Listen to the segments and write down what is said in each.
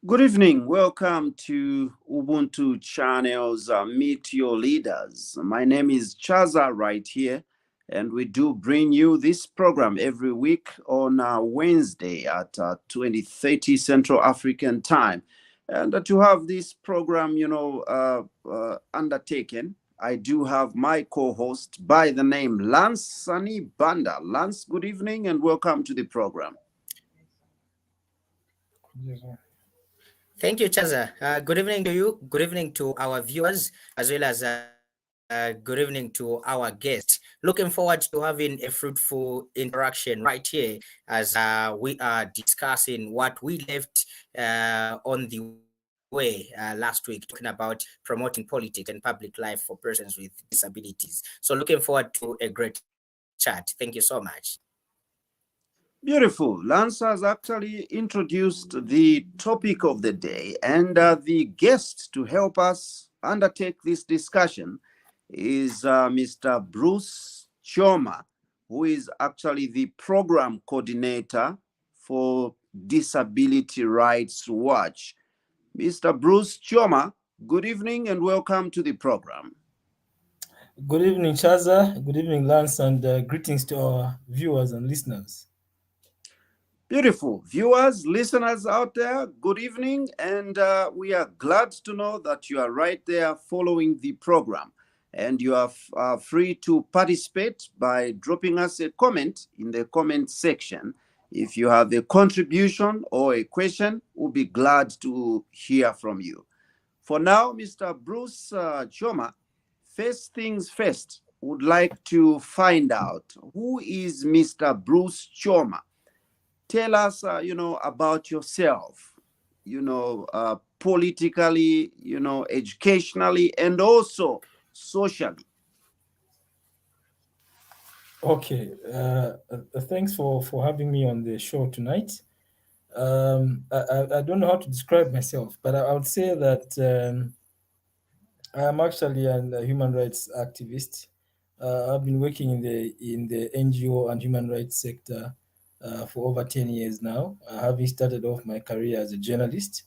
Good evening. Welcome to Ubuntu Channel's Meet Your Leaders. My name is Chaza right here, and we do bring you this program every week on Wednesday at 20:30 Central African Time. And to have this program, undertaken, I do have my co-host by the name Lance Sunny Banda. Lance, good evening and welcome to the program. Thank you, Chaza. Good evening to you. Good evening to our viewers, as well as good evening to our guests. Looking forward to having a fruitful interaction right here as we are discussing what we left on the way last week, talking about promoting politics and public life for persons with disabilities. So looking forward to a great chat. Thank you so much. Beautiful. Lance has actually introduced the topic of the day, and the guest to help us undertake this discussion is Mr. Bruce Choma, who is actually the program coordinator for Disability Rights Watch. Mr. Bruce Choma, good evening and welcome to the program. Good evening, Chaza. Good evening, Lance, and greetings to our viewers and listeners. Beautiful. Viewers, listeners out there, good evening. And we are glad to know that you are right there following the program. And you are free to participate by dropping us a comment in the comment section. If you have a contribution or a question, we'll be glad to hear from you. For now, Mr. Bruce Choma, first things first, would like to find out who is Mr. Bruce Choma. Tell us, about yourself, politically, educationally, and also socially. Okay, thanks for having me on the show tonight. I don't know how to describe myself, but I would say that I'm actually a human rights activist. I've been working in the NGO and human rights sector for over 10 years now, having started off my career as a journalist.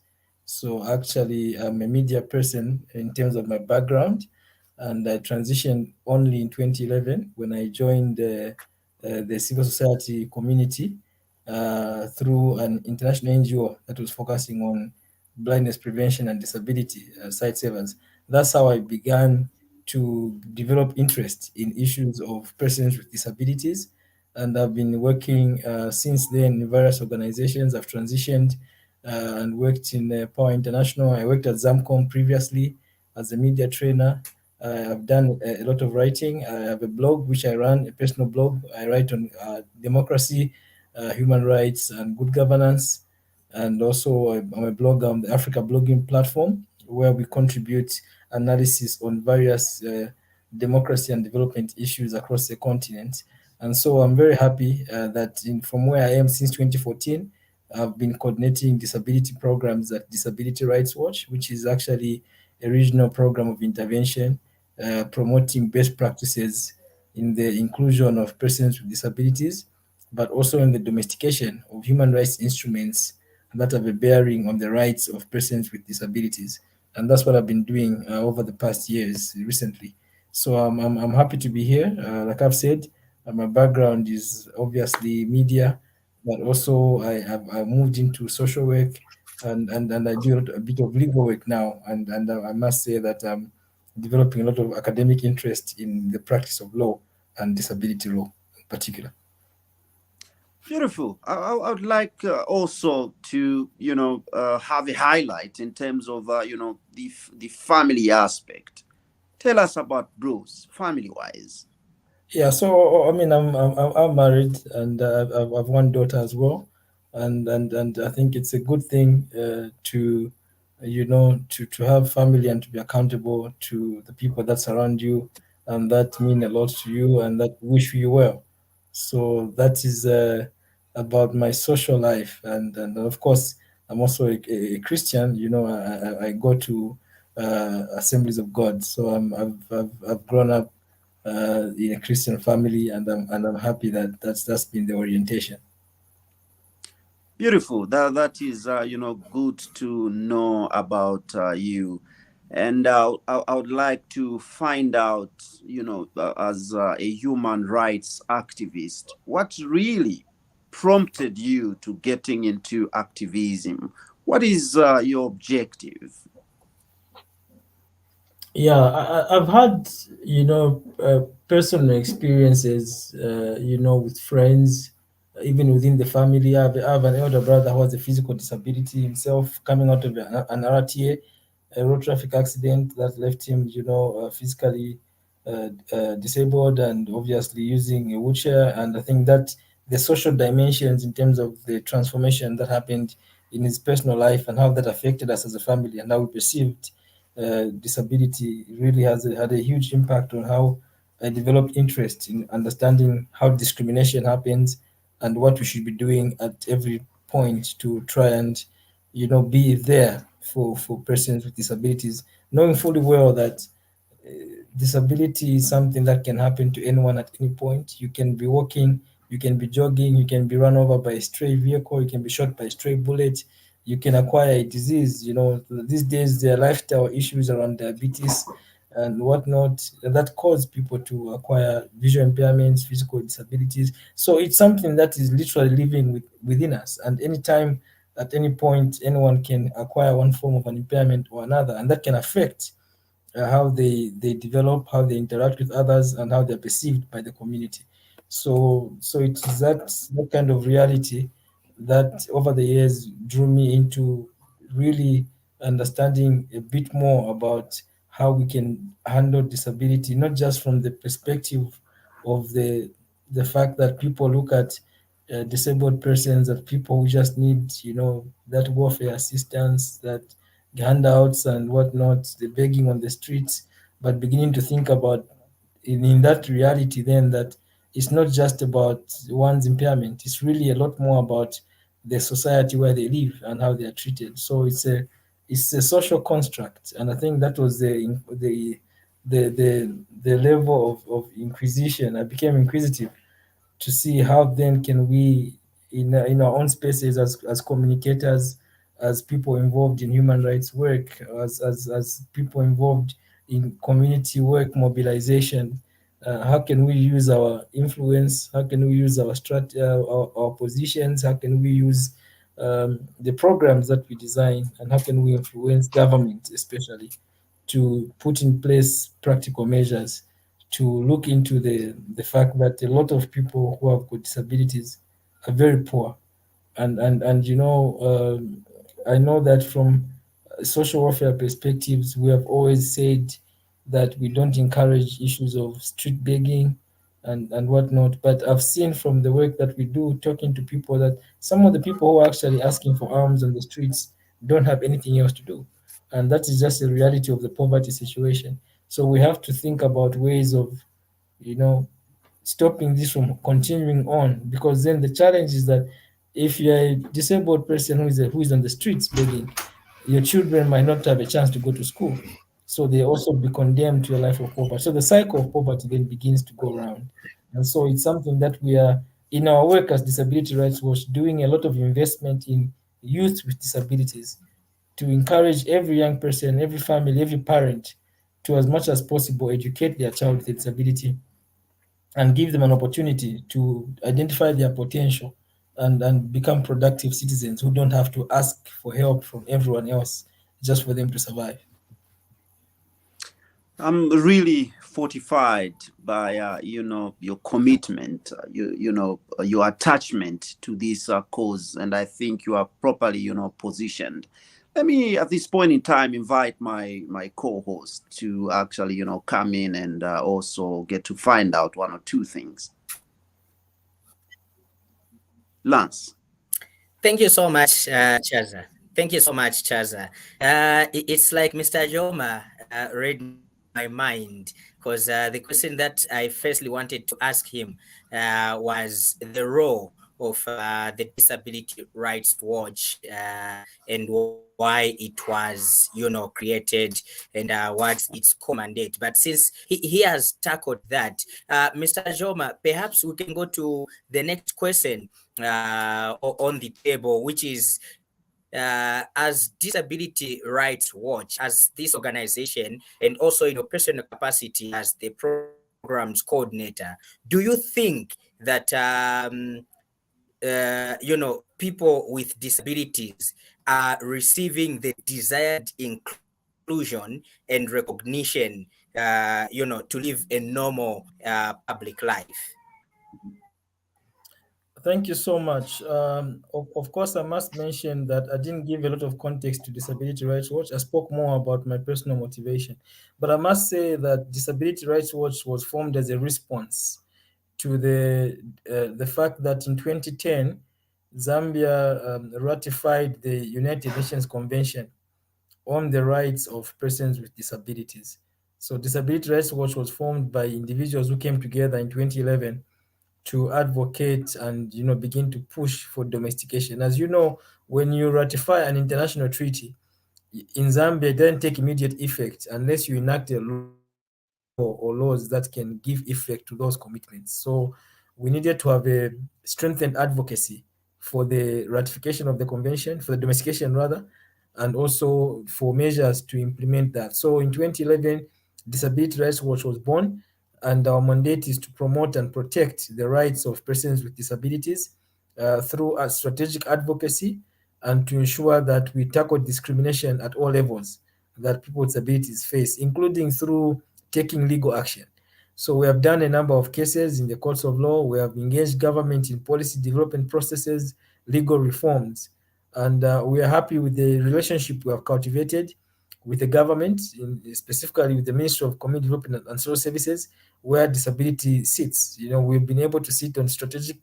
So actually, I'm a media person in terms of my background, and I transitioned only in 2011 when I joined the civil society community through an international NGO that was focusing on blindness prevention and disability, Sight Savers. That's how I began to develop interest in issues of persons with disabilities. And I've been working since then in various organizations. I've transitioned and worked in Power International. I worked at Zamcom previously as a media trainer. I've done a lot of writing. I have a blog which I run, a personal blog. I write on democracy, human rights, and good governance. And also, I'm a blogger on the Africa blogging platform, where we contribute analysis on various democracy and development issues across the continent. And so I'm very happy that from where I am since 2014, I've been coordinating disability programs at Disability Rights Watch, which is actually a regional program of intervention promoting best practices in the inclusion of persons with disabilities, but also in the domestication of human rights instruments that have a bearing on the rights of persons with disabilities. And that's what I've been doing over the past years recently. So I'm happy to be here. Like I've said, my background is obviously media, but also I moved into social work, and I do a bit of legal work now. And I must say that I'm developing a lot of academic interest in the practice of law and disability law in particular. Beautiful. I would like also to, have a highlight in terms of, the family aspect. Tell us about Bruce, family-wise. Yeah, so I mean, I'm married, and I've one daughter as well, and I think it's a good thing to, to have family and to be accountable to the people that surround you, and that mean a lot to you, and that wish you well. So that is about my social life, and of course, I'm also a Christian. I go to Assemblies of God, so I've grown up in a Christian family, and I'm happy that that's been the orientation. Beautiful. That is, good to know about you. And I would like to find out, as a human rights activist, what really prompted you to getting into activism? What is your objective? Yeah, I've had, personal experiences, with friends, even within the family. I have an elder brother who has a physical disability himself, coming out of an RTA, a road traffic accident that left him, physically disabled and obviously using a wheelchair. And I think that the social dimensions in terms of the transformation that happened in his personal life and how that affected us as a family and how we perceived disability really had a huge impact on how I developed interest in understanding how discrimination happens and what we should be doing at every point to try and be there for persons with disabilities, knowing fully well that disability is something that can happen to anyone at any point. You can be walking, you can be jogging, you can be run over by a stray vehicle, you can be shot by a stray bullet, you can acquire a disease. These days there are lifestyle issues around diabetes and whatnot that cause people to acquire visual impairments, physical disabilities. So it's something that is literally living within us. And anytime, at any point, anyone can acquire one form of an impairment or another, and that can affect how they develop, how they interact with others, and how they're perceived by the community. So it is that kind of reality that over the years drew me into really understanding a bit more about how we can handle disability, not just from the perspective of the fact that people look at disabled persons as people who just need, that welfare assistance, that handouts and whatnot, the begging on the streets, but beginning to think about in that reality then that it's not just about one's impairment. It's really a lot more about the society where they live and how they are treated. So it's a social construct, and I think that was the level of inquisition. I became inquisitive to see how then can we in our own spaces as communicators, as people involved in human rights work, as people involved in community work mobilization, how can we use our influence, how can we use our positions, how can we use the programs that we design, and how can we influence government especially to put in place practical measures to look into the fact that a lot of people who have got disabilities are very poor. And I know that from social welfare perspectives, we have always said that we don't encourage issues of street begging and whatnot. But I've seen from the work that we do, talking to people, that some of the people who are actually asking for alms on the streets don't have anything else to do. And that is just a reality of the poverty situation. So we have to think about ways of, you know, stopping this from continuing on, because then the challenge is that if you're a disabled person who is on the streets begging, your children might not have a chance to go to school, so they also be condemned to a life of poverty. So the cycle of poverty then begins to go around. And so it's something that we are, in our work as Disability Rights Watch, doing a lot of investment in youth with disabilities to encourage every young person, every family, every parent to, as much as possible, educate their child with a disability and give them an opportunity to identify their potential and become productive citizens who don't have to ask for help from everyone else just for them to survive. I'm really fortified by your commitment, your attachment to this cause, and I think you are properly positioned. Let me at this point in time invite my co-host to actually come in and also get to find out one or two things. Lance. Thank you so much, Chaza. Thank you so much, Chaza. It's like Mr. Joma read my mind, because the question that I firstly wanted to ask him was the role of the Disability Rights Watch and why it was, created, and what's its core mandate. But since he has tackled that, Mr. Joma, perhaps we can go to the next question on the table, which is as Disability Rights Watch, as this organization, and also in your personal capacity as the program's coordinator, do you think that people with disabilities are receiving the desired inclusion and recognition, to live a normal public life? Thank you so much. Of course, I must mention that I didn't give a lot of context to Disability Rights Watch. I spoke more about my personal motivation. But I must say that Disability Rights Watch was formed as a response to the fact that in 2010, Zambia ratified the United Nations Convention on the rights of persons with disabilities. So Disability Rights Watch was formed by individuals who came together in 2011 to advocate and begin to push for domestication. As you know, when you ratify an international treaty in Zambia, it doesn't take immediate effect unless you enact a law or laws that can give effect to those commitments. So we needed to have a strengthened advocacy for the ratification of the convention, for the domestication rather, and also for measures to implement that. So in 2011, Disability Rights Watch was born, and our mandate is to promote and protect the rights of persons with disabilities through a strategic advocacy and to ensure that we tackle discrimination at all levels that people with disabilities face, including through taking legal action. So we have done a number of cases in the courts of law. We have engaged government in policy development processes, legal reforms, and we are happy with the relationship we have cultivated with the government, specifically with the Ministry of Community Development and Social Services, where disability sits. We've been able to sit on strategic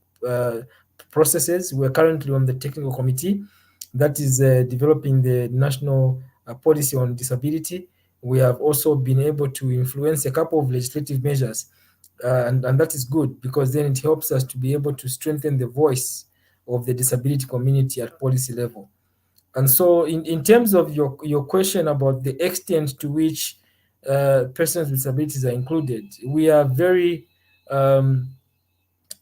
processes. We're currently on the technical committee that is developing the national policy on disability. We have also been able to influence a couple of legislative measures, and that is good because then it helps us to be able to strengthen the voice of the disability community at policy level. And so in terms of your question about the extent to which persons with disabilities are included, we are very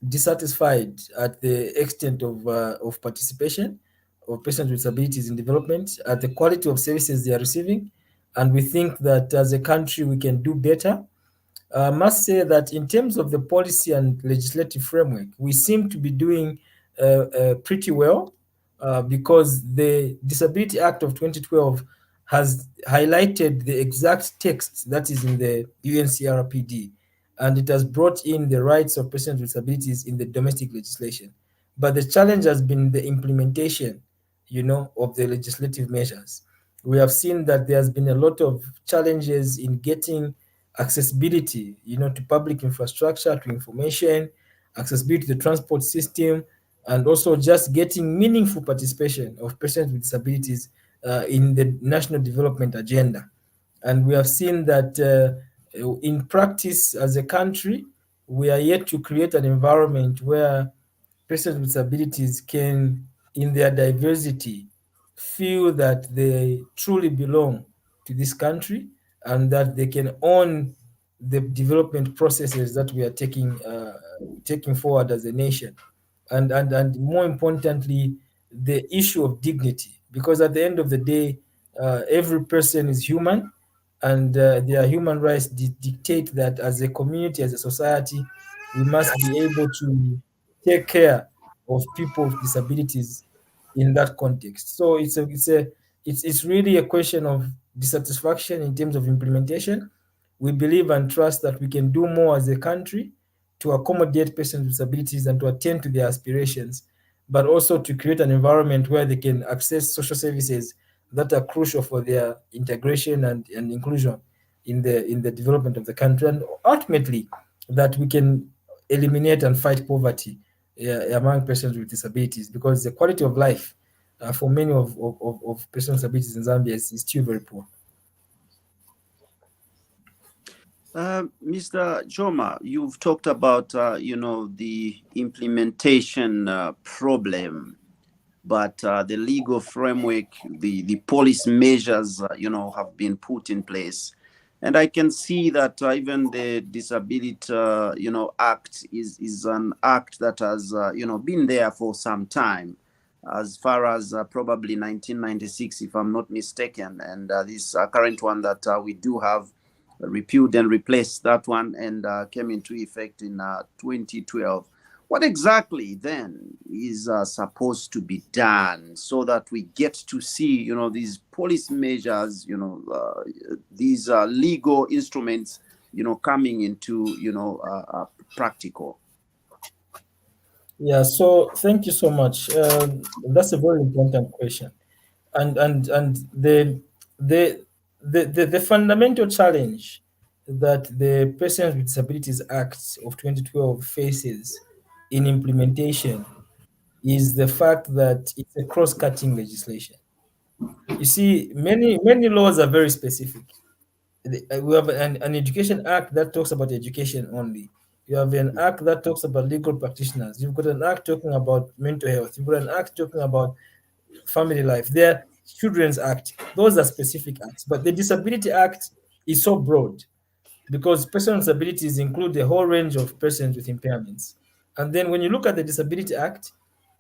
dissatisfied at the extent of participation of persons with disabilities in development, at the quality of services they are receiving, and we think that as a country we can do better. I must say that in terms of the policy and legislative framework, we seem to be doing pretty well because the Disability Act of 2012 has highlighted the exact text that is in the UNCRPD, and it has brought in the rights of persons with disabilities in the domestic legislation. But the challenge has been the implementation, of the legislative measures. We have seen that there has been a lot of challenges in getting accessibility, to public infrastructure, to information, accessibility to the transport system, and also just getting meaningful participation of persons with disabilities in the national development agenda. And we have seen that in practice as a country, we are yet to create an environment where persons with disabilities can, in their diversity, feel that they truly belong to this country and that they can own the development processes that we are taking forward as a nation. And more importantly, the issue of dignity, because at the end of the day, every person is human, and their human rights dictate that as a community, as a society, we must be able to take care of people with disabilities in that context. So it's really a question of dissatisfaction in terms of implementation. We believe and trust that we can do more as a country to accommodate persons with disabilities and to attend to their aspirations, but also to create an environment where they can access social services that are crucial for their integration and inclusion in the development of the country, and ultimately that we can eliminate and fight poverty among persons with disabilities, because the quality of life for many of persons with disabilities in Zambia is still very poor. Mr. Joma, you've talked about the implementation problem, but the legal framework, the policy measures, have been put in place. And I can see that even the Disability, Act is an act that has, been there for some time, as far as probably 1996, if I'm not mistaken. And this current one that we do have repealed and replaced that one and came into effect in 2012. What exactly then is supposed to be done so that we get to see, these policy measures, these legal instruments, coming into, practical? Yeah, so thank you so much. That's a very important question, and the fundamental challenge that the Persons with Disabilities Act of 2012 faces in implementation is the fact that it's a cross-cutting legislation. You see, many laws are very specific. We have an education act that talks about education only. You have an act that talks about legal practitioners. You've got an act talking about mental health. You've got an act talking about family life. There, children's act. Those are specific acts. But the disability act is so broad because personal disabilities include a whole range of persons with impairments. And then when you look at the Disability Act,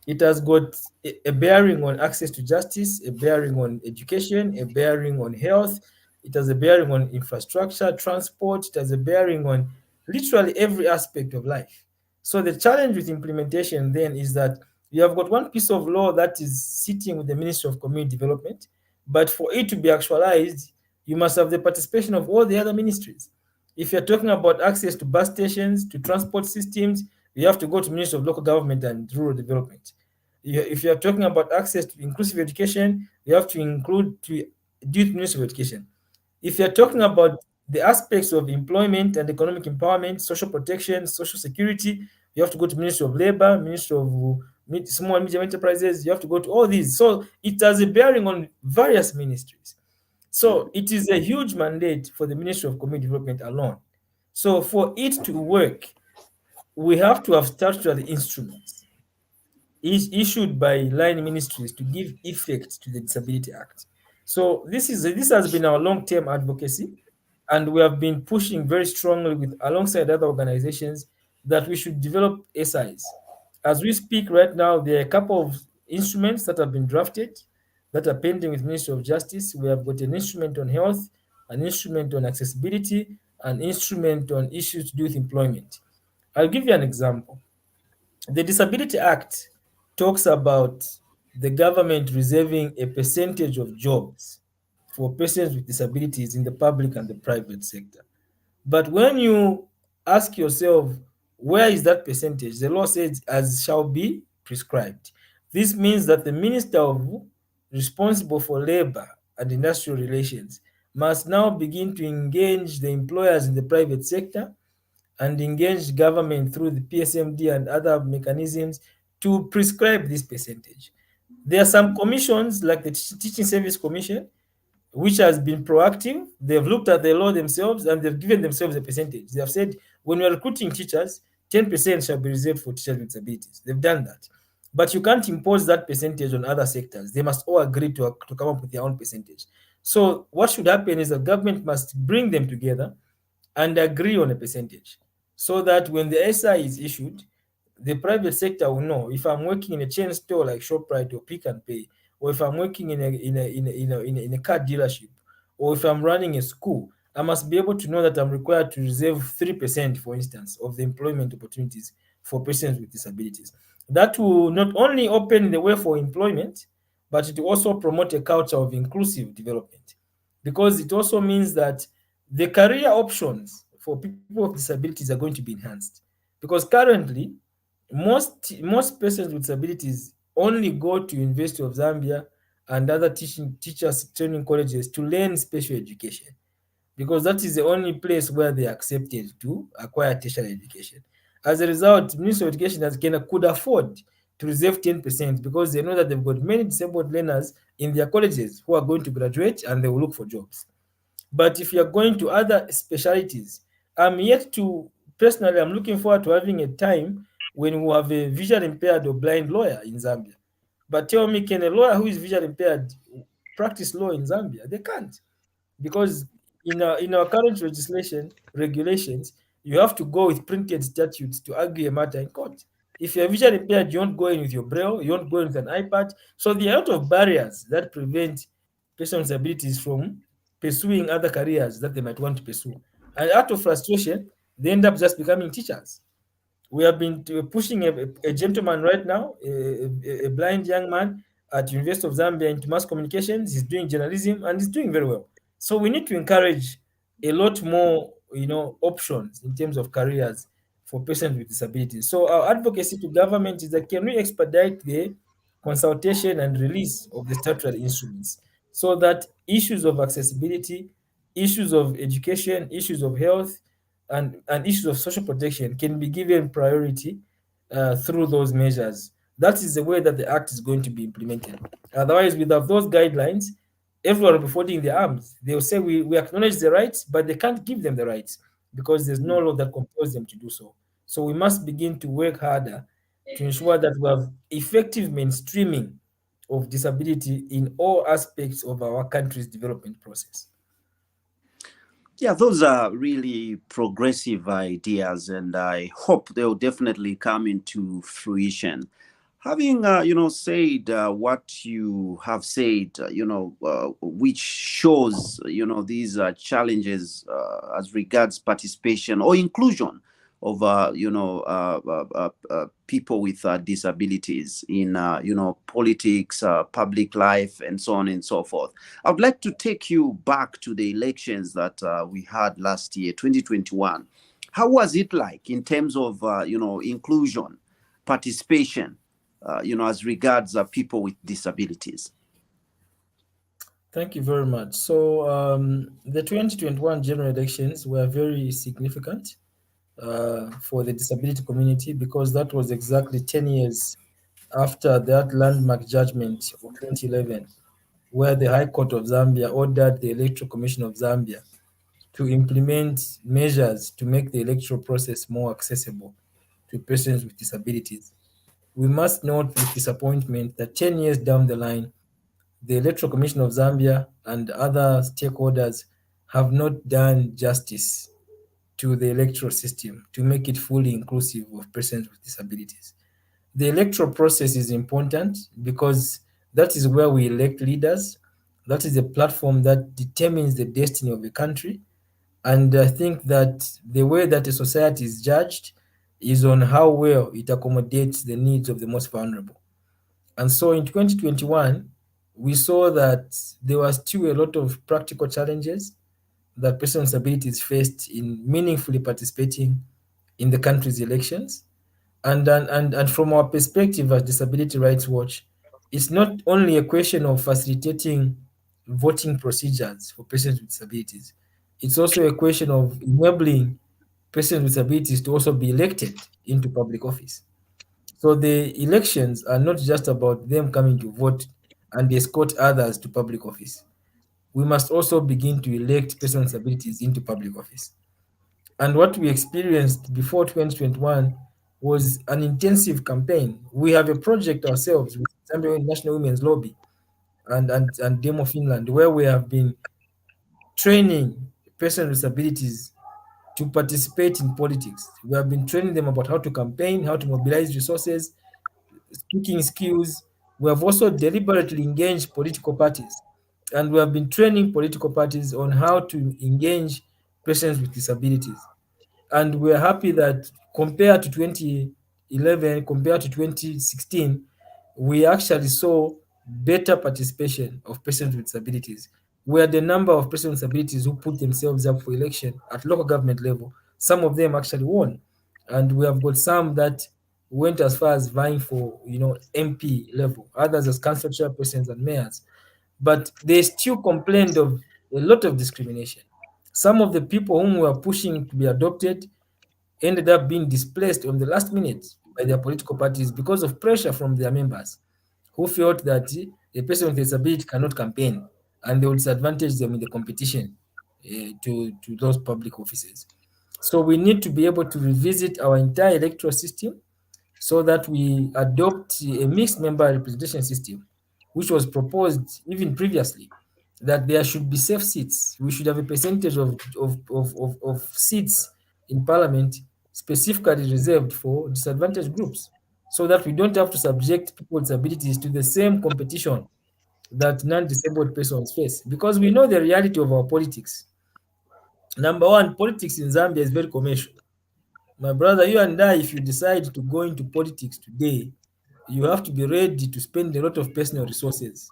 it has got a bearing on access to justice, a bearing on education, a bearing on health, it has a bearing on infrastructure, transport, it has a bearing on literally every aspect of life. So the challenge with implementation then is that you have got one piece of law that is sitting with the Ministry of Community Development, but for it to be actualized, you must have the participation of all the other ministries. If you're talking about access to bus stations, to transport systems, you have to go to Ministry of Local Government and Rural Development. If you're talking about access to inclusive education, you have to include to do it Ministry of Education. If you're talking about the aspects of employment and economic empowerment, social protection, social security, you have to go to Ministry of Labor, Ministry of Small and Medium Enterprises, you have to go to all these. So it has a bearing on various ministries. So it is a huge mandate for the Ministry of Community Development alone. So for it to work, we have to have statutory instruments issued by line ministries to give effect to the Disability Act. So this has been our long-term advocacy, and we have been pushing very strongly with alongside other organizations that we should develop SIs. As we speak right now, there are a couple of instruments that have been drafted that are pending with Ministry of Justice. We have got an instrument on health, an instrument on accessibility, an instrument on issues to do with employment. I'll give you an example. The Disability Act talks about the government reserving a percentage of jobs for persons with disabilities in the public and the private sector. But when you ask yourself, where is that percentage? The law says, as shall be prescribed. This means that the minister responsible for labor and industrial relations must now begin to engage the employers in the private sector and engage government through the PSMD and other mechanisms to prescribe this percentage. There are some commissions like the Teaching Service Commission, which has been proactive. They've looked at the law themselves and they've given themselves a percentage. They have said, when you're recruiting teachers, 10% shall be reserved for teachers with disabilities. They've done that. But you can't impose that percentage on other sectors. They must all agree to come up with their own percentage. So what should happen is the government must bring them together and agree on a percentage so that when the SI is issued, the private sector will know if I'm working in a chain store like ShopRite or Pick and Pay, or if I'm working in a car dealership, or if I'm running a school, I must be able to know that I'm required to reserve 3%, for instance, of the employment opportunities for persons with disabilities. That will not only open the way for employment, but it will also promote a culture of inclusive development because it also means that the career options for people with disabilities are going to be enhanced. Because currently, most persons with disabilities only go to University of Zambia and other teachers training colleges to learn special education because that is the only place where they are accepted to acquire tertiary education. As a result, Ministry of Education has could afford to reserve 10% because they know that they've got many disabled learners in their colleges who are going to graduate and they will look for jobs. But if you're going to other specialties I'm yet to personally. I'm looking forward to having a time when we have a visually impaired or blind lawyer in Zambia. But tell me, can a lawyer who is visually impaired practice law in Zambia? They can't, because in our current legislation regulations, you have to go with printed statutes to argue a matter in court. If you're visually impaired, you won't go in with your braille, you won't go in with an iPad. So there are a lot of barriers that prevent persons with disabilities from pursuing other careers that they might want to pursue. And out of frustration, they end up just becoming teachers. We have been pushing a gentleman right now, a blind young man at University of Zambia into mass communications. He's doing journalism and he's doing very well. So we need to encourage a lot more, options in terms of careers for persons with disabilities. So our advocacy to government is that, can we expedite the consultation and release of the statutory instruments so that issues of accessibility, issues of education, issues of health, and issues of social protection can be given priority through those measures. That is the way that the act is going to be implemented. Otherwise, without those guidelines, everyone will be folding their arms. They will say we acknowledge the rights, but they can't give them the rights because there's no law that compels them to do so. So we must begin to work harder to ensure that we have effective mainstreaming of disability in all aspects of our country's development process. Yeah, those are really progressive ideas, and I hope they'll definitely come into fruition. Having, said what you have said, which shows, these challenges as regards participation or inclusion of, people with disabilities in, politics, public life, and so on and so forth. I would like to take you back to the elections that we had last year, 2021. How was it like in terms of, inclusion, participation, as regards people with disabilities? Thank you very much. So the 2021 general elections were very significant for the disability community, because that was exactly 10 years after that landmark judgment of 2011, where the High Court of Zambia ordered the Electoral Commission of Zambia to implement measures to make the electoral process more accessible to persons with disabilities. We must note with disappointment that 10 years down the line, the Electoral Commission of Zambia and other stakeholders have not done justice to the electoral system to make it fully inclusive of persons with disabilities. The electoral process is important because that is where we elect leaders. That is the platform that determines the destiny of a country. And I think that the way that a society is judged is on how well it accommodates the needs of the most vulnerable. And so in 2021, we saw that there was still a lot of practical challenges that persons with disabilities faced in meaningfully participating in the country's elections. And from our perspective as Disability Rights Watch, it's not only a question of facilitating voting procedures for persons with disabilities, it's also a question of enabling persons with disabilities to also be elected into public office. So the elections are not just about them coming to vote and escort others to public office. We must also begin to elect persons with disabilities into public office. And what we experienced before 2021 was an intensive campaign. We have a project ourselves with Zambia National Women's Lobby and Demo Finland, where we have been training persons with disabilities to participate in politics. We have been training them about how to campaign, how to mobilize resources, speaking skills. We have also deliberately engaged political parties, and we have been training political parties on how to engage persons with disabilities. And we're happy that compared to 2011, compared to 2016, we actually saw better participation of persons with disabilities, where the number of persons with disabilities who put themselves up for election at local government level, some of them actually won. And we have got some that went as far as vying for, MP level, others as council chairpersons and mayors. But they still complained of a lot of discrimination. Some of the people whom we were pushing to be adopted ended up being displaced on the last minute by their political parties because of pressure from their members, who felt that a person with a disability cannot campaign and they would disadvantage them in the competition to those public offices. So we need to be able to revisit our entire electoral system so that we adopt a mixed member representation system, which was proposed even previously, that there should be safe seats. We should have a percentage of seats in parliament specifically reserved for disadvantaged groups so that we don't have to subject people with disabilities to the same competition that non-disabled persons face. Because we know the reality of our politics. Number one, politics in Zambia is very commercial. My brother, you and I, if you decide to go into politics today, you have to be ready to spend a lot of personal resources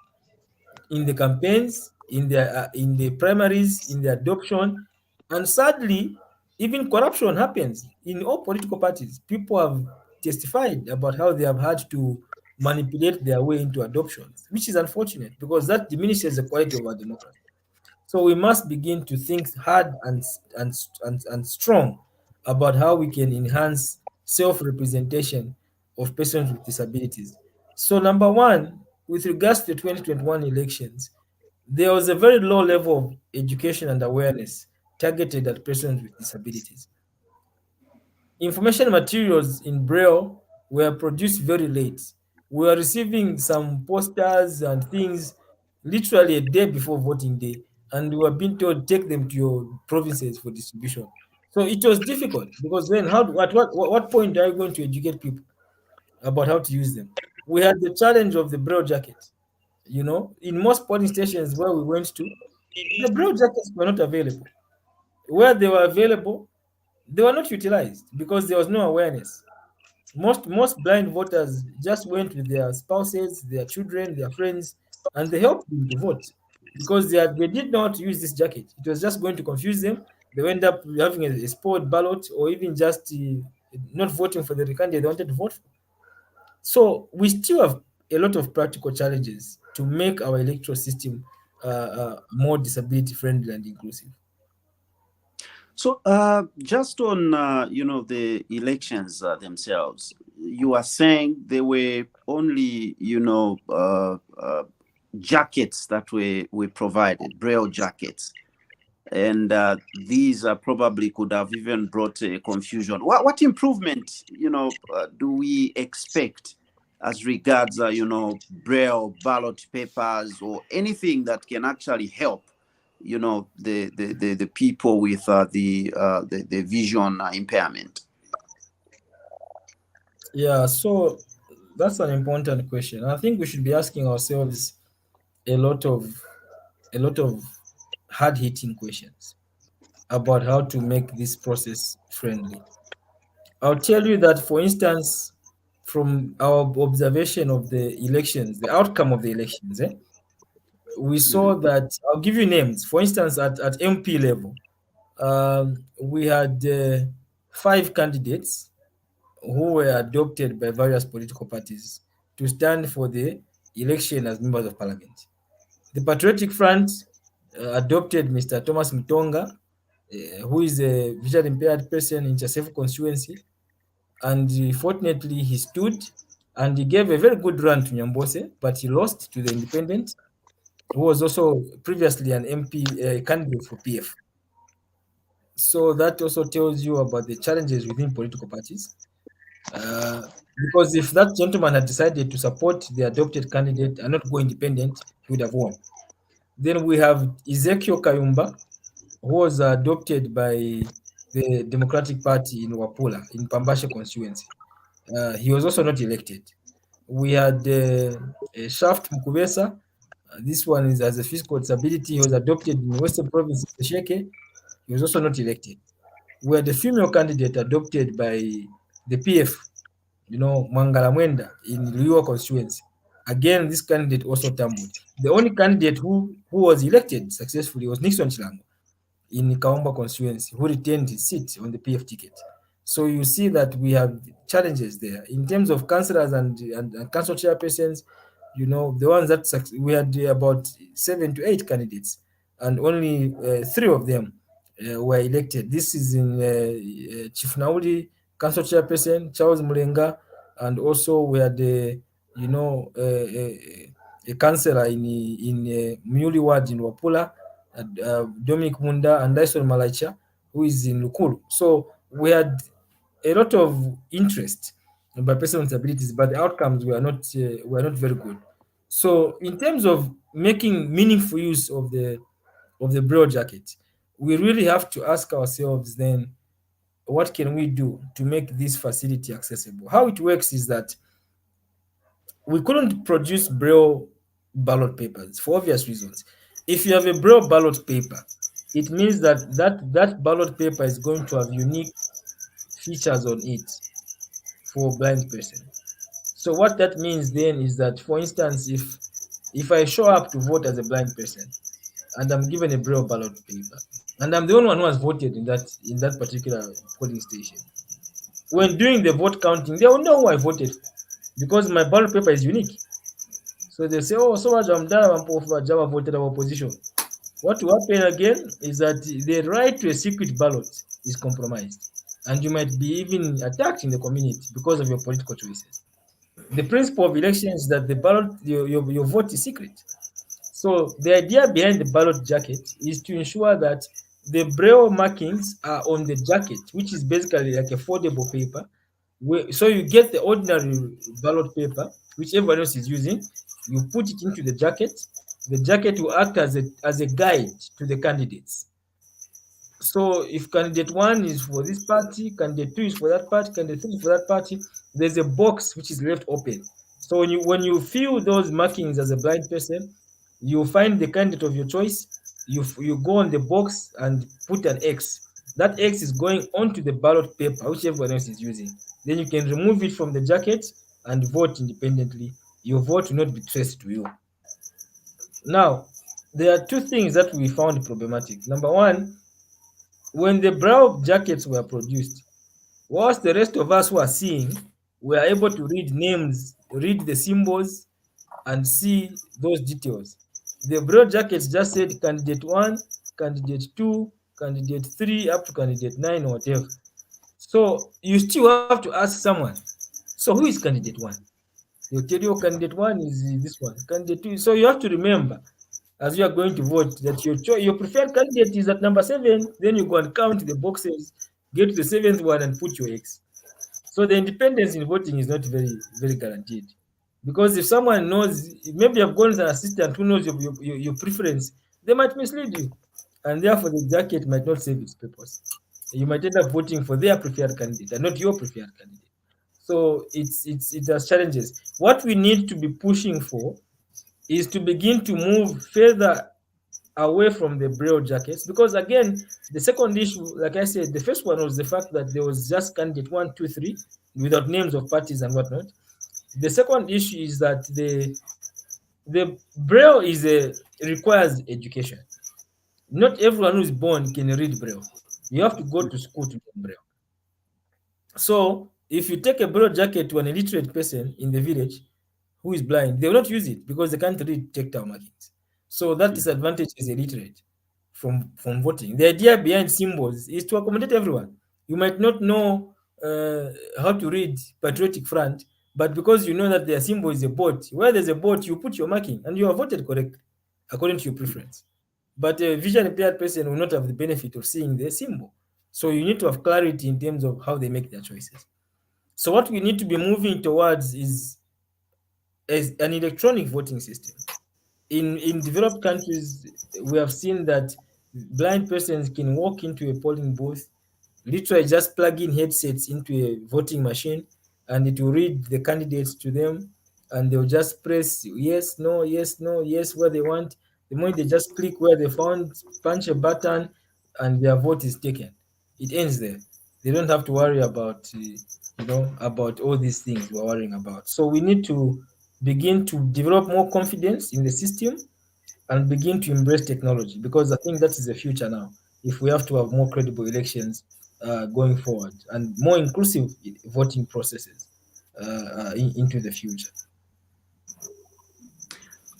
in the campaigns, in the primaries, in the adoption, and sadly, even corruption happens in all political parties. People have testified about how they have had to manipulate their way into adoptions, which is unfortunate because that diminishes the quality of our democracy. So we must begin to think hard and strong about how we can enhance self-representation of persons with disabilities. So number one, with regards to the 2021 elections, there was a very low level of education and awareness targeted at persons with disabilities. Information materials in Braille were produced very late. We were receiving some posters and things literally a day before voting day, and we were being told take them to your provinces for distribution. So it was difficult because then how at what point are you going to educate people about how to use them? We had the challenge of the Braille jacket. You know, in most polling stations where we went to, the Braille jackets were not available. Where they were available, they were not utilized because there was no awareness. Most blind voters just went with their spouses, their children, their friends, and they helped them to vote because they did not use this jacket. It was just going to confuse them. They end up having a spoiled ballot or even just not voting for the candidate they wanted to vote for. So we still have a lot of practical challenges to make our electoral system more disability friendly and inclusive. So, just on the elections themselves, you are saying there were only jackets that were provided, braille jackets, and these probably could have even brought confusion. What improvement do we expect as regards braille ballot papers or anything that can actually help the people with the vision impairment? Yeah, so that's an important question. I think we should be asking ourselves a lot of hard-hitting questions about how to make this process friendly. I'll tell you that, for instance, from our observation of the elections, the outcome of the elections, we saw Mhm. that I'll give you names. For instance, at MP level, we had 5 candidates who were adopted by various political parties to stand for the election as members of parliament. The Patriotic Front adopted Mr. Thomas Mtonga, who is a visually impaired person in Chasefu constituency, and fortunately he stood and he gave a very good run to Nyambose, but he lost to the independent, who was also previously an MP candidate for PF. So that also tells you about the challenges within political parties. Uh, because if that gentleman had decided to support the adopted candidate and not go independent, he would have won. Then we have Ezekiel Kayumba, who was adopted by the Democratic Party in Wapula, in Pambashe constituency. He was also not elected. We had Shaft Mukubesa. This one is as a physical disability. He was adopted in Western Province, Sheke. He was also not elected. We had the female candidate adopted by the PF, Mangala Mwenda in Luo constituency. Again, this candidate also tumbled. The only candidate who was elected successfully was Nixon Chilango in Kaomba constituency, who retained his seat on the PF ticket. So you see that we have challenges there in terms of councillors and council chairpersons. The ones that we had about 7 to 8 candidates, and only 3 of them were elected. This is in Chief Nauli, council chairperson Charles Mulenga, and also we had a councillor in Muli ward in Wapula, Dominic Munda and Dyson Malacha, who is in Lukulu. So we had a lot of interest by persons with disabilities, but the outcomes were not very good. So in terms of making meaningful use of the Braille jacket, we really have to ask ourselves then, what can we do to make this facility accessible? How it works is that we couldn't produce Braille ballot papers for obvious reasons. If you have a Braille ballot paper, it means that that ballot paper is going to have unique features on it for a blind person. So what that means then is that, for instance, if I show up to vote as a blind person and I'm given a Braille ballot paper, and I'm the only one who has voted in that particular polling station, when doing the vote counting, they will know who I voted for because my ballot paper is unique. So they say, oh, so much I'm done, I'm for Java voted our opposition. What will happen again is that the right to a secret ballot is compromised, and you might be even attacked in the community because of your political choices. The principle of elections is that the ballot, your vote is secret. So the idea behind the ballot jacket is to ensure that the Braille markings are on the jacket, which is basically like a foldable paper. So you get the ordinary ballot paper, which everyone else is using, you put it into the jacket. The jacket will act as a guide to the candidates. So if candidate one is for this party, candidate two is for that party, candidate three is for that party, there's a box which is left open. So when you fill those markings as a blind person, you find the candidate of your choice, you go on the box and put an X. That X is going onto the ballot paper, which everyone else is using. Then you can remove it from the jacket and vote independently. Your vote will not be traced to you. Now, there are two things that we found problematic. Number one, when the Braille jackets were produced, whilst the rest of us who are seeing were able to read names, read the symbols, and see those details, the Braille jackets just said candidate one, candidate two, candidate three, up to candidate nine, or whatever. So you still have to ask someone, so who is candidate one? They'll tell you, candidate one is this one, candidate two. So you have to remember as you are going to vote that your preferred candidate is at number 7. Then you go and count the boxes, get to the 7th one and put your X. So the independence in voting is not very guaranteed, because if someone knows, maybe you've gone to an assistant who knows your preference, they might mislead you, and therefore the jacket might not serve its purpose. You might end up voting for their preferred candidate and not your preferred candidate. So it has challenges. What we need to be pushing for is to begin to move further away from the Braille jackets, because again, the second issue, like I said, the first one was the fact that there was just candidate 1, 2, 3 without names of parties and whatnot. The second issue is that the Braille requires education. Not everyone who is born can read Braille. You have to go to school to learn Braille. So if you take a Braille jacket to an illiterate person in the village who is blind, they will not use it because they can't read tactile markings. So that disadvantage is illiterate from voting. The idea behind symbols is to accommodate everyone. You might not know how to read Patriotic Front, but because you know that their symbol is a boat, where there's a boat, you put your marking and you are voted correctly according to your preference. But a visually impaired person will not have the benefit of seeing the symbol. So you need to have clarity in terms of how they make their choices. So what we need to be moving towards is an electronic voting system. In developed countries, we have seen that blind persons can walk into a polling booth, literally just plug in headsets into a voting machine, and it will read the candidates to them, and they'll just press yes, no, yes, no, yes, where they want. The moment they just click where they found, punch a button, and their vote is taken. It ends there. They don't have to worry about about all these things we're worrying about. So we need to begin to develop more confidence in the system and begin to embrace technology, because I think that is the future now. If we have to have more credible elections going forward and more inclusive voting processes into the future.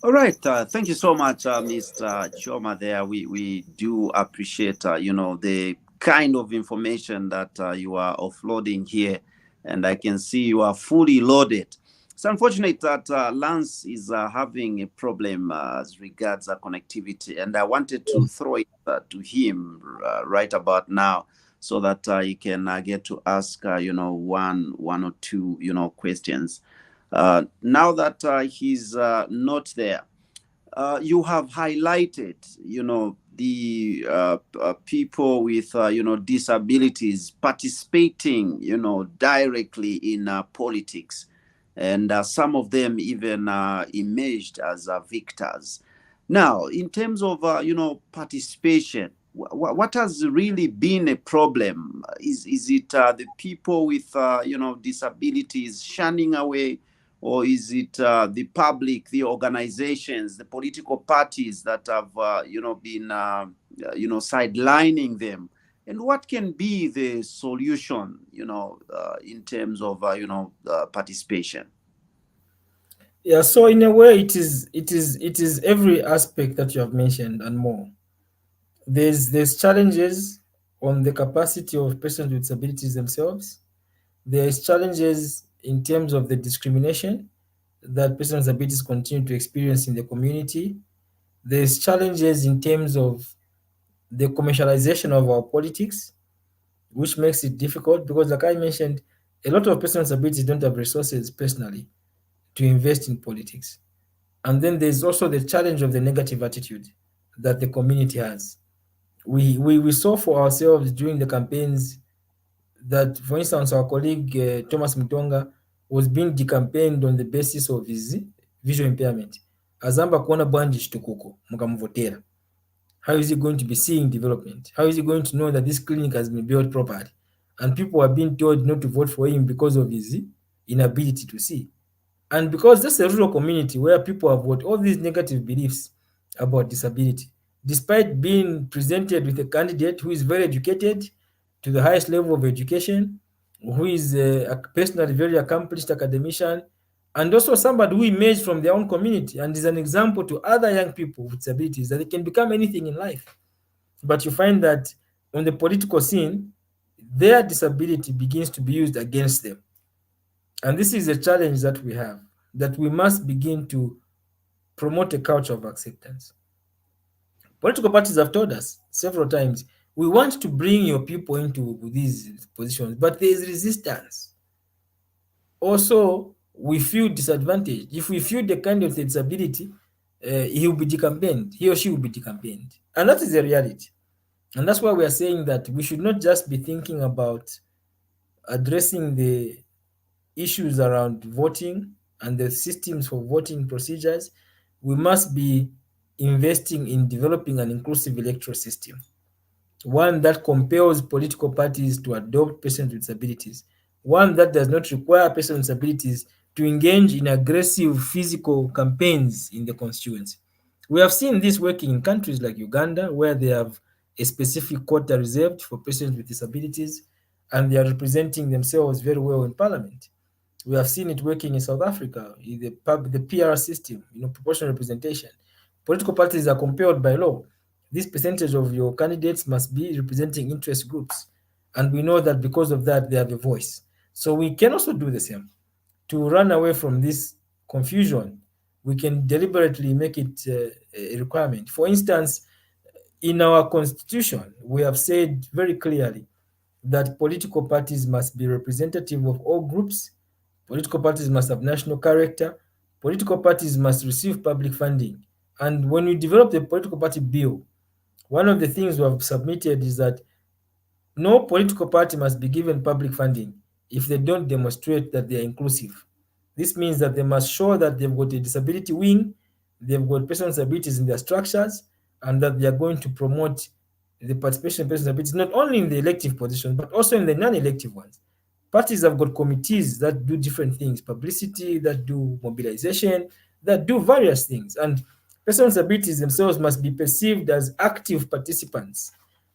All right. Thank you so much, Mr. Choma. There, we do appreciate the kind of information that you are offloading here, and I can see you are fully loaded. It's unfortunate that Lance is having a problem as regards connectivity, and I wanted to throw it to him right about now, so that he can get to ask, one or two, questions. Now that he's not there, you have highlighted, the people with, disabilities participating, directly in politics, and some of them even emerged as victors. Now, in terms of, participation, what has really been a problem? Is it the people with, disabilities shunning away, or is it the public, the organizations, the political parties that have, been, sidelining them? And what can be the solution, in terms of, participation? Yeah, so in a way, it is every aspect that you have mentioned and more. There's challenges on the capacity of persons with disabilities themselves. There's challenges in terms of the discrimination that persons with disabilities continue to experience in the community. There's challenges in terms of the commercialization of our politics, which makes it difficult because, like I mentioned, a lot of persons with disabilities don't have resources personally to invest in politics. And then there's also the challenge of the negative attitude that the community has. We saw for ourselves during the campaigns that, for instance, our colleague Thomas Mutonga was being decampaigned on the basis of his visual impairment. Azamba kuona bwanji chitukuko mukamuvotera. How is he going to be seeing development? How is he going to know that this clinic has been built properly? And people are being told not to vote for him because of his inability to see. And because that's a rural community where people have got all these negative beliefs about disability, despite being presented with a candidate who is very educated to the highest level of education, who is a personally very accomplished academician, and also somebody who emerged from their own community and is an example to other young people with disabilities that they can become anything in life. But you find that on the political scene, their disability begins to be used against them. And this is a challenge that we have, that we must begin to promote a culture of acceptance. Political parties have told us several times, we want to bring your people into these positions, but there is resistance. Also, we feel disadvantaged. If we feel the kind of disability, he will be decampaigned, he or she will be decampaigned. And that is the reality. And that's why we are saying that we should not just be thinking about addressing the issues around voting and the systems for voting procedures. We must be investing in developing an inclusive electoral system, one that compels political parties to adopt persons with disabilities, one that does not require persons with disabilities to engage in aggressive physical campaigns in the constituency. We have seen this working in countries like Uganda, where they have a specific quota reserved for persons with disabilities, and they are representing themselves very well in parliament. We have seen it working in South Africa, in the PR system, proportional representation. Political parties are compelled by law. This percentage of your candidates must be representing interest groups. And we know that because of that, they have a voice. So we can also do the same. To run away from this confusion, we can deliberately make it a requirement. For instance, in our constitution, we have said very clearly that political parties must be representative of all groups. Political parties must have national character. Political parties must receive public funding. And when we develop the political party bill, one of the things we have submitted is that no political party must be given public funding if they don't demonstrate that they are inclusive. This means that they must show that they've got a disability wing, they've got persons with disabilities in their structures, and that they are going to promote the participation of persons with disabilities not only in the elective positions, but also in the non-elective ones. Parties have got committees that do different things, publicity, that do mobilization, that do various things. And persons with disabilities themselves must be perceived as active participants,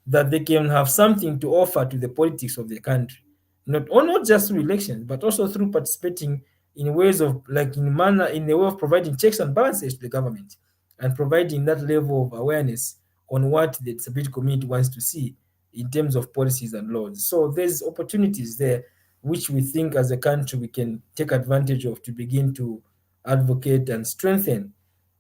that they can have something to offer to the politics of the country, not just through elections, but also through participating in ways of, like, in a way of providing checks and balances to the government and providing that level of awareness on what the disability community wants to see in terms of policies and laws. So there's opportunities there which we think as a country we can take advantage of to begin to advocate and strengthen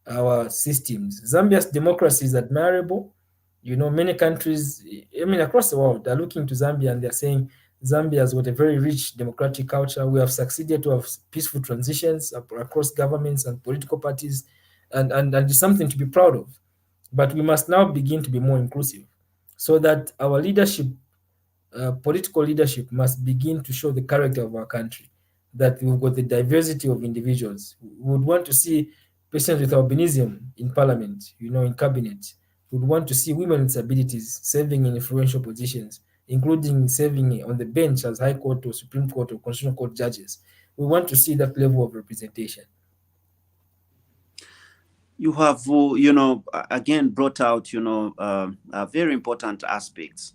our systems. Zambia's democracy is admirable. You know, many countries, I mean, across the world, are looking to Zambia and they're saying Zambia has got a very rich democratic culture. We have succeeded to have peaceful transitions across governments and political parties, and it's something to be proud of. But we must now begin to be more inclusive so that our leadership, political leadership, must begin to show the character of our country, that we've got the diversity of individuals. We would want to see persons with albinism in parliament, you know, in cabinet. We would want to see women with disabilities serving in influential positions, including serving on the bench as High Court or Supreme Court or Constitutional Court judges. We want to see that level of representation. You have, again brought out, very important aspects.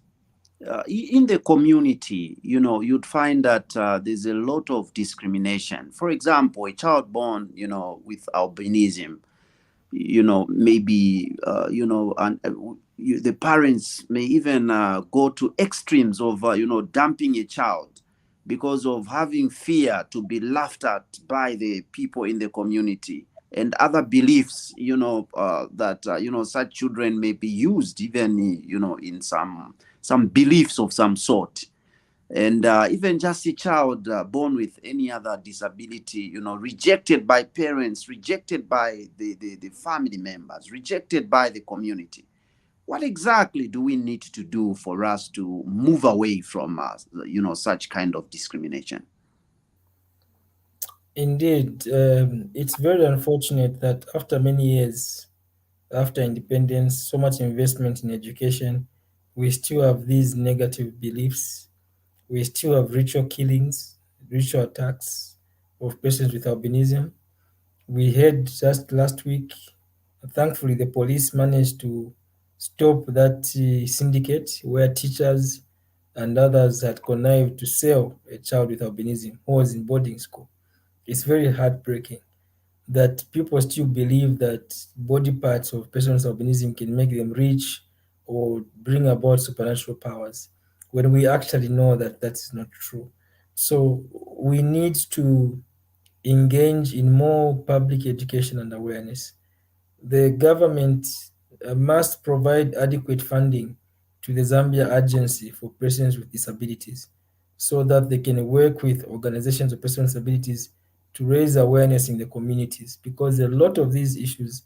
In the community, you'd find that there's a lot of discrimination. For example, a child born, with albinism, maybe, and the parents may even go to extremes of, dumping a child because of having fear to be laughed at by the people in the community, and other beliefs, that, such children may be used even, in some beliefs of some sort. And even just a child born with any other disability, rejected by parents, rejected by the family members, rejected by the community. What exactly do we need to do for us to move away from, such kind of discrimination? Indeed, it's very unfortunate that after many years, after independence, so much investment in education, we still have these negative beliefs. We still have ritual killings, ritual attacks of persons with albinism. We heard just last week, thankfully, the police managed to stop that syndicate where teachers and others had connived to sell a child with albinism who was in boarding school. It's very heartbreaking that people still believe that body parts of persons with albinism can make them rich or bring about supernatural powers, when we actually know that that's not true. So we need to engage in more public education and awareness. The government must provide adequate funding to the Zambia Agency for Persons with Disabilities so that they can work with organizations of persons with disabilities to raise awareness in the communities, because a lot of these issues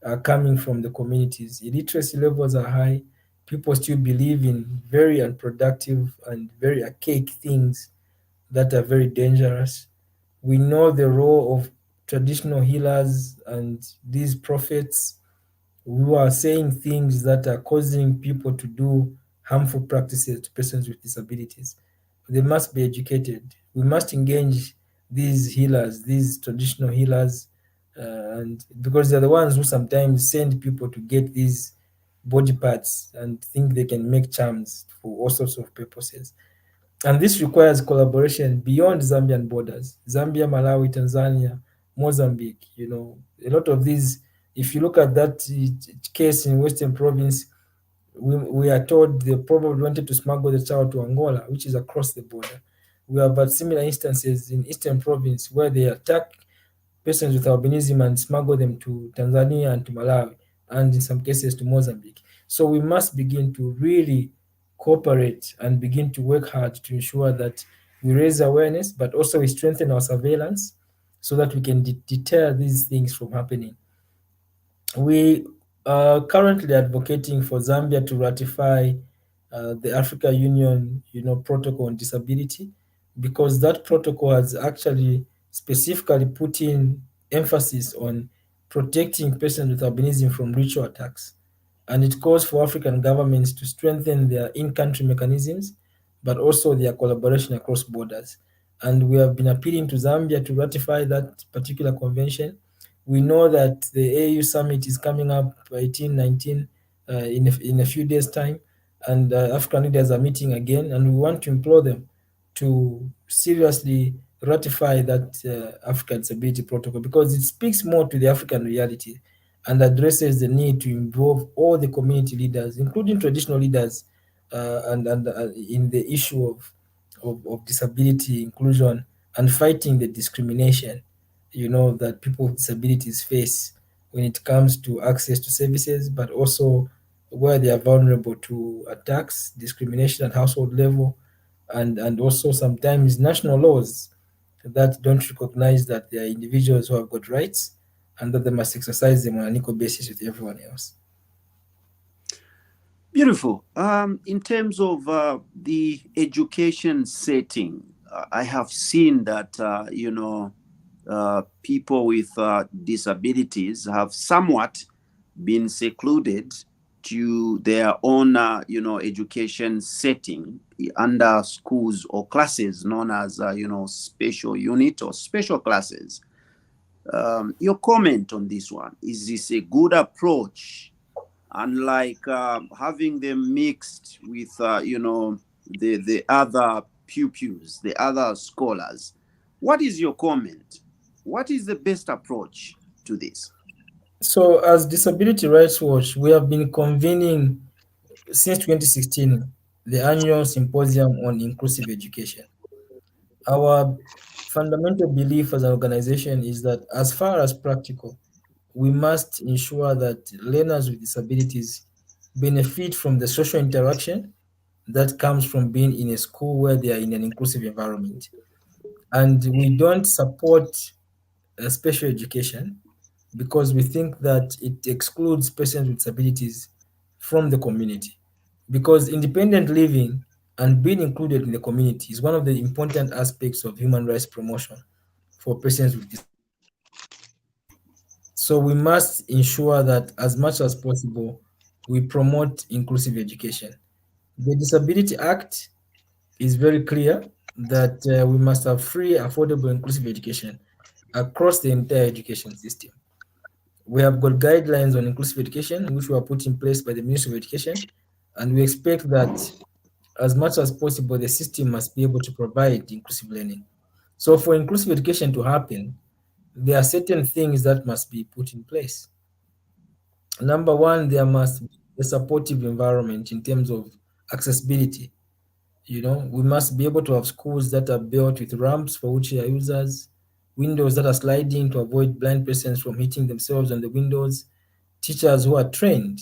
are coming from the communities. Illiteracy levels are high. People still believe in very unproductive and very archaic things that are very dangerous. We know the role of traditional healers and these prophets who are saying things that are causing people to do harmful practices to persons with disabilities. They must be educated. We must engage these healers, these traditional healers, and because they're the ones who sometimes send people to get these body parts and think they can make charms for all sorts of purposes. And this requires collaboration beyond Zambian borders. Zambia, Malawi, Tanzania, Mozambique, a lot of these, if you look at that case in Western Province, we are told they probably wanted to smuggle the child to Angola, which is across the border. We have had similar instances in Eastern Province where they attack persons with albinism and smuggle them to Tanzania and to Malawi, and in some cases to Mozambique. So we must begin to really cooperate and begin to work hard to ensure that we raise awareness, but also we strengthen our surveillance so that we can deter these things from happening. We are currently advocating for Zambia to ratify the Africa Union, protocol on disability, because that protocol has actually specifically put in emphasis on protecting persons with albinism from ritual attacks. And it calls for African governments to strengthen their in-country mechanisms, but also their collaboration across borders. And we have been appealing to Zambia to ratify that particular convention. We know that the AU summit is coming up 18, 19 in a few days' time, and African leaders are meeting again, and we want to implore them to seriously ratify that African Disability Protocol, because it speaks more to the African reality and addresses the need to involve all the community leaders, including traditional leaders, and in the issue of of disability inclusion and fighting the discrimination, that people with disabilities face when it comes to access to services, but also where they are vulnerable to attacks, discrimination at household level, and also sometimes national laws that don't recognize that they are individuals who have got rights and that they must exercise them on an equal basis with everyone else. Beautiful. In terms of the education setting, I have seen that, people with disabilities have somewhat been secluded to their own, education setting under schools or classes known as, special unit or special classes. Your comment on this one, is this a good approach? Unlike having them mixed with, the other pupils, the other scholars. What is your comment? What is the best approach to this? So, as Disability Rights Watch, we have been convening since 2016 the annual symposium on inclusive education. Our fundamental belief as an organization is that, as far as practical, we must ensure that learners with disabilities benefit from the social interaction that comes from being in a school where they are in an inclusive environment. And we don't support special education because we think that it excludes persons with disabilities from the community. Because independent living and being included in the community is one of the important aspects of human rights promotion for persons with disabilities. So we must ensure that as much as possible, we promote inclusive education. The Disability Act is very clear that we must have free, affordable, inclusive education across the entire education system. We have got guidelines on inclusive education, which were put in place by the Ministry of Education, and we expect that as much as possible, the system must be able to provide inclusive learning. So, for inclusive education to happen, there are certain things that must be put in place. Number one, there must be a supportive environment in terms of accessibility. We must be able to have schools that are built with ramps for wheelchair users, windows that are sliding to avoid blind persons from hitting themselves on the windows, teachers who are trained,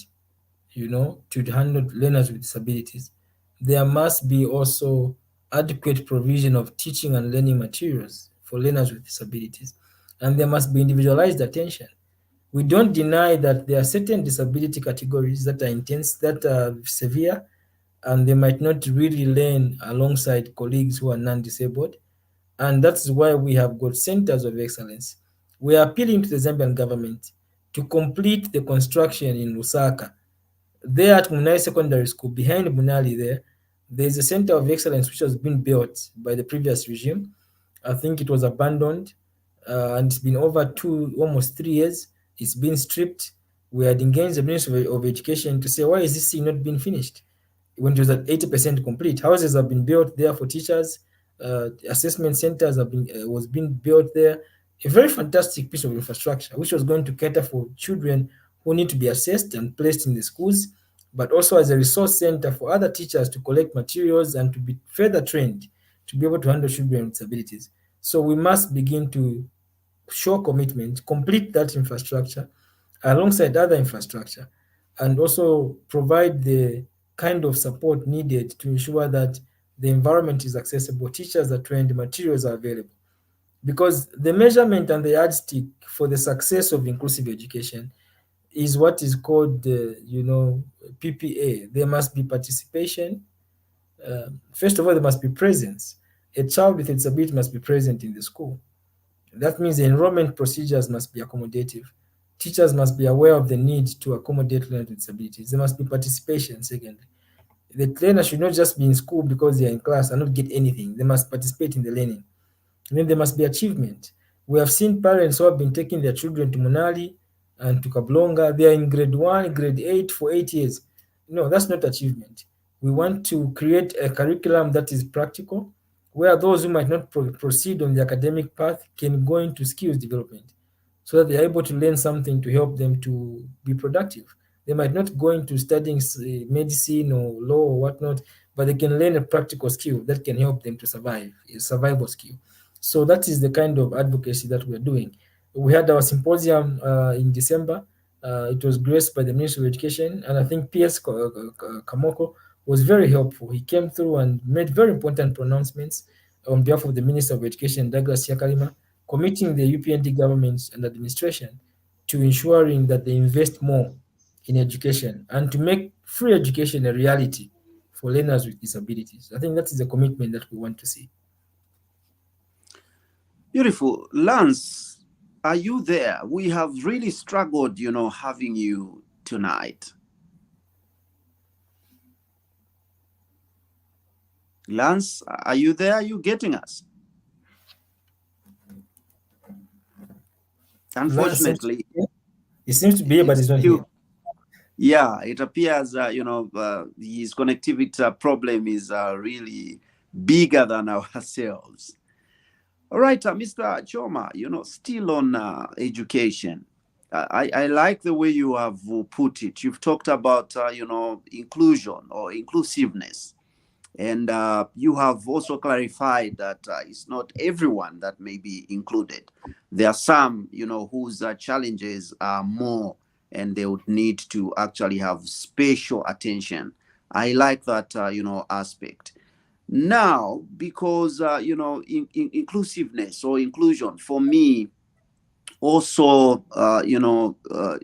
to handle learners with disabilities. There must be also adequate provision of teaching and learning materials for learners with disabilities. And there must be individualized attention. We don't deny that there are certain disability categories that are intense, that are severe, and they might not really learn alongside colleagues who are non-disabled. And that's why we have got centers of excellence. We are appealing to the Zambian government to complete the construction in Lusaka. There at Munali Secondary School, behind Munali there's a center of excellence which has been built by the previous regime. I think it was abandoned, and it's been over almost 3 years. It's been stripped. We had engaged the Ministry of Education to say, why is this thing not being finished? When it was at 80% complete. Houses have been built there for teachers. Assessment centers was being built there. A very fantastic piece of infrastructure, which was going to cater for children who need to be assessed and placed in the schools, but also as a resource center for other teachers to collect materials and to be further trained to be able to handle children with disabilities. So we must begin to show commitment, complete that infrastructure alongside other infrastructure, and also provide the kind of support needed to ensure that the environment is accessible, teachers are trained, materials are available. Because the measurement and the yardstick for the success of inclusive education is what is called, PPA. There must be participation. First of all, there must be presence. A child with a disability must be present in the school. That means the enrollment procedures must be accommodative. Teachers must be aware of the need to accommodate learners with disabilities. There must be participation, secondly. The learner should not just be in school because they are in class and not get anything. They must participate in the learning. And then there must be achievement. We have seen parents who have been taking their children to Munali and to Kablonga. They are in grade 1, grade 8 for 8 years. No, that's not achievement. We want to create a curriculum that is practical, where those who might not proceed on the academic path can go into skills development so that they are able to learn something to help them to be productive. They might not go into studying medicine or law or whatnot, but they can learn a practical skill that can help them to survive, a survival skill. So that is the kind of advocacy that we're doing. We had our symposium in December. It was graced by the Ministry of Education, and I think PS Kamoko was very helpful. He came through and made very important pronouncements on behalf of the Minister of Education, Douglas Yakalima, committing the UPND government and administration to ensuring that they invest more in education and to make free education a reality for learners with disabilities. I think that is a commitment that we want to see. Beautiful. Lance, are you there? We have really struggled, having you tonight. Lance, are you there? Are you getting us? Unfortunately, he seems to be here, but he's not here. Yeah, it appears, his connectivity problem is really bigger than ourselves. All right, Mr. Choma, still on education. I like the way you have put it. You've talked about, inclusion or inclusiveness. And you have also clarified that it's not everyone that may be included. There are some, whose challenges are more and they would need to actually have special attention. I like that, aspect. Now, because, inclusiveness or inclusion for me also,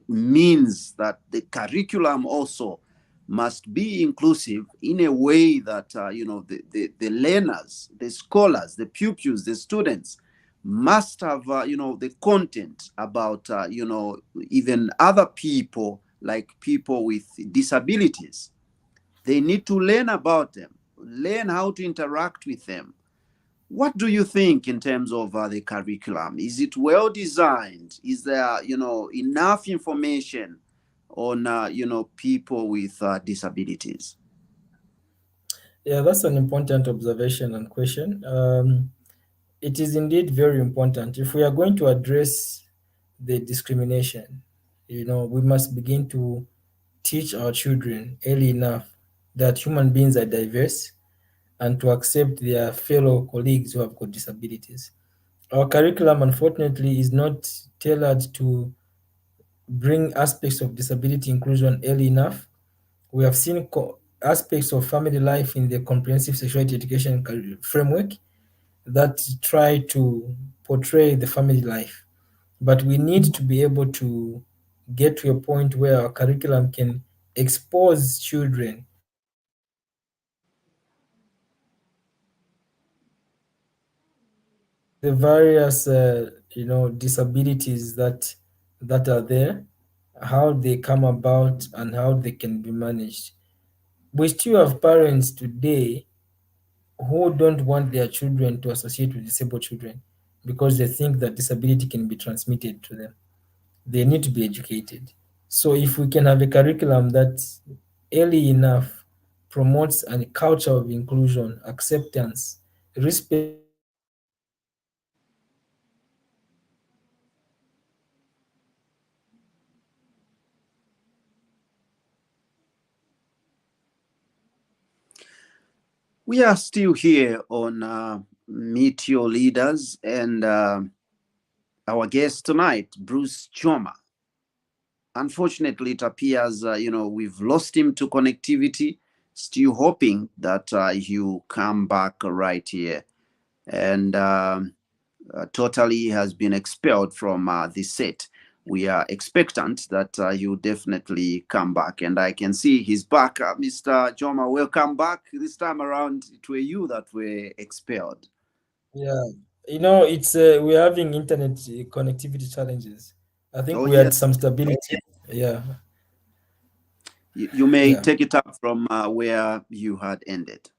means that the curriculum also must be inclusive in a way that, the learners, the scholars, the pupils, the students must have, the content about, even other people, like people with disabilities. They need to learn about them, learn how to interact with them. What do you think in terms of the curriculum? Is it well designed? Is there, enough information on, people with disabilities? Yeah, that's an important observation and question. It is indeed very important. If we are going to address the discrimination, we must begin to teach our children early enough that human beings are diverse and to accept their fellow colleagues who have got disabilities. Our curriculum, unfortunately, is not tailored to bring aspects of disability inclusion early enough. We have seen aspects of family life in the comprehensive sexuality education framework that try to portray the family life. But we need to be able to get to a point where our curriculum can expose children to the various disabilities that are there, how they come about and how they can be managed. We still have parents today who don't want their children to associate with disabled children because they think that disability can be transmitted to them. They need to be educated. So if we can have a curriculum that early enough promotes a culture of inclusion, acceptance, respect, We are still here on Meet Your Leaders, and our guest tonight, Bruce Choma. Unfortunately, it appears, we've lost him to connectivity. Still hoping that you come back right here. And totally has been expelled from the set. We are expectant that he'll definitely come back. And I can see he's back. Mr. Choma, welcome back. This time around, it were you that were expelled. yeah, it's we're having internet connectivity challenges. I think Oh, we had yes. some stability. Yeah. You may Yeah. take it up from where you had ended.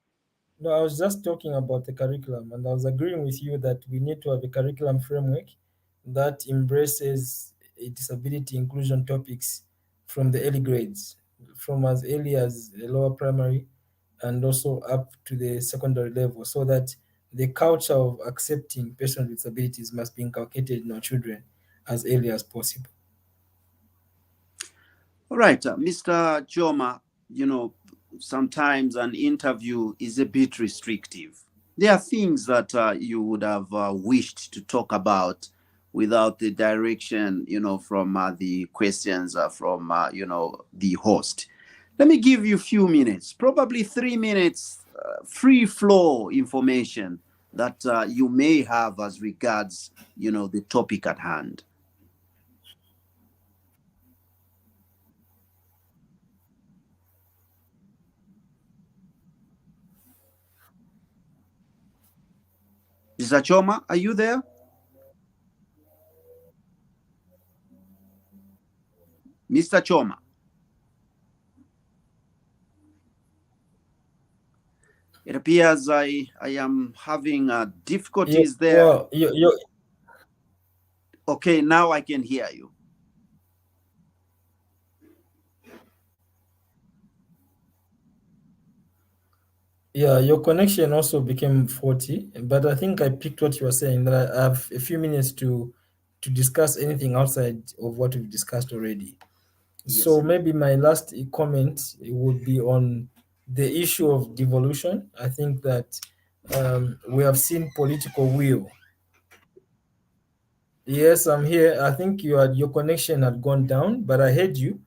No, I was just talking about the curriculum, and I was agreeing with you that we need to have a curriculum framework that embraces disability inclusion topics from the early grades, from as early as the lower primary and also up to the secondary level, so that the culture of accepting persons with disabilities must be inculcated in our children as early as possible. All right, Mr. Joma, sometimes an interview is a bit restrictive. There are things that you would have wished to talk about without the direction, from the questions from, the host. Let me give you a few minutes, probably 3 minutes, free flow information that you may have as regards, the topic at hand. Mr. Choma, are you there? Mr. Choma. It appears I am having difficulties there. Well, Okay, now I can hear you. yeah, your connection also became faulty, but I think I picked what you were saying, that I have a few minutes to discuss anything outside of what we've discussed already. Yes, So sir. maybe my last comment would be on the issue of devolution. I think that we have seen political will. Yes, I'm here. I think your connection had gone down, but I heard you.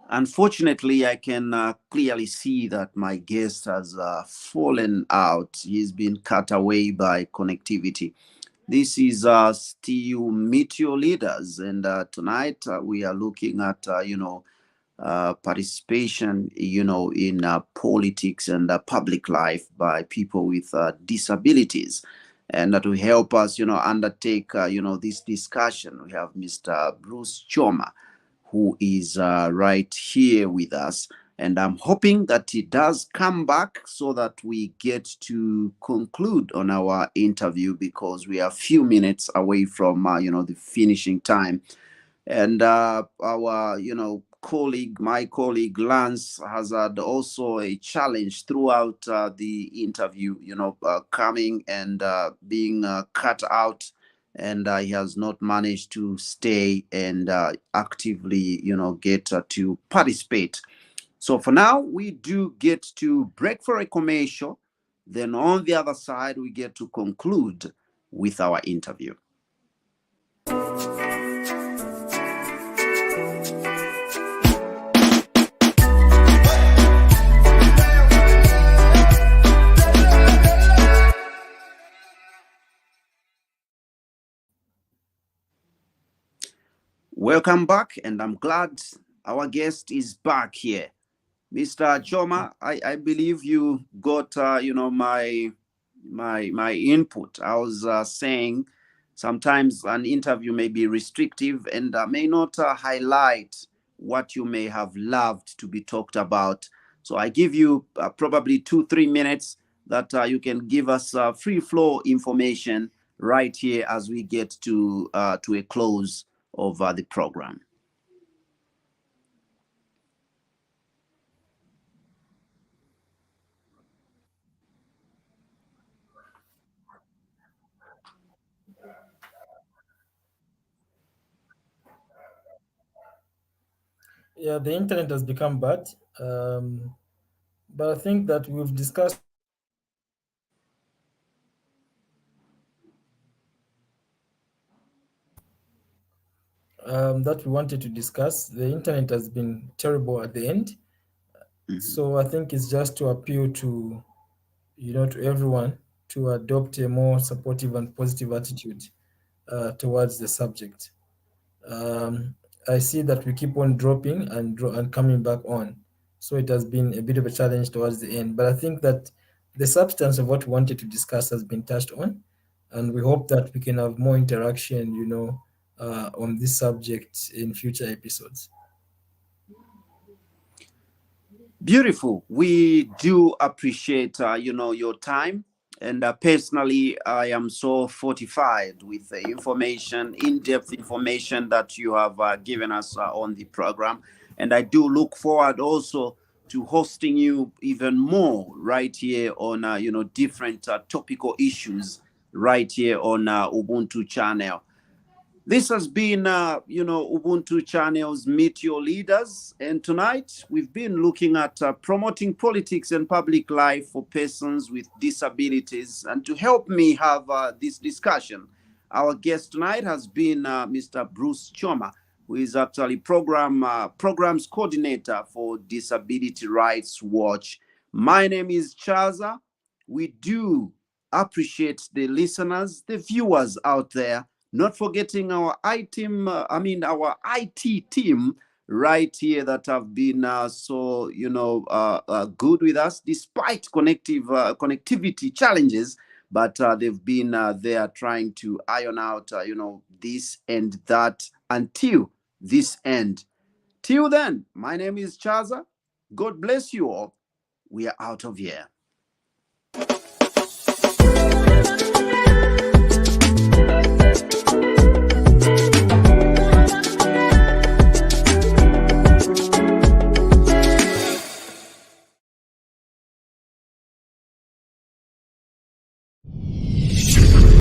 Unfortunately, I can clearly see that my guest has fallen out. He's been cut away by connectivity. This is still Meteor Leaders, and tonight we are looking at, participation, in politics and public life by people with disabilities. And to help us, undertake, this discussion, we have Mr. Bruce Choma, who is right here with us. And I'm hoping that he does come back so that we get to conclude on our interview, because we are a few minutes away from, the finishing time. And our, colleague, my colleague Lance, has had also a challenge throughout the interview, coming and being cut out, and he has not managed to stay and actively, get to participate. So for now, we do get to break for a commercial. Then on the other side, we get to conclude with our interview. Welcome back, and I'm glad our guest is back here. Mr. Choma, I believe you got my input. I was saying sometimes an interview may be restrictive and may not highlight what you may have loved to be talked about. So I give you probably 2-3 minutes that you can give us free flow information right here as we get to a close of the program. Yeah, the internet has become bad. But I think that we've discussed that we wanted to discuss. The internet has been terrible at the end. So I think it's just to appeal to, to everyone to adopt a more supportive and positive attitude towards the subject. Um, I see that we keep on dropping and coming back on. So it has been a bit of a challenge towards the end. But I think that the substance of what we wanted to discuss has been touched on. And we hope that we can have more interaction, on this subject in future episodes. Beautiful. We do appreciate, your time. And personally, I am so fortified with the information, in-depth information that you have given us on the program. And I do look forward also to hosting you even more right here on, different topical issues right here on Ubuntu channel. This has been, Ubuntu Channel's Meet Your Leaders. And tonight we've been looking at promoting politics and public life for persons with disabilities. And to help me have this discussion, our guest tonight has been Mr. Bruce Choma, who is actually programs coordinator for Disability Rights Watch. My name is Chaza. We do appreciate the listeners, the viewers out there, not forgetting our our IT team right here that have been good with us despite connectivity challenges. But they've been there trying to iron out, this and that until this end. Till then, my name is Chaza. God bless you all. We are out of here.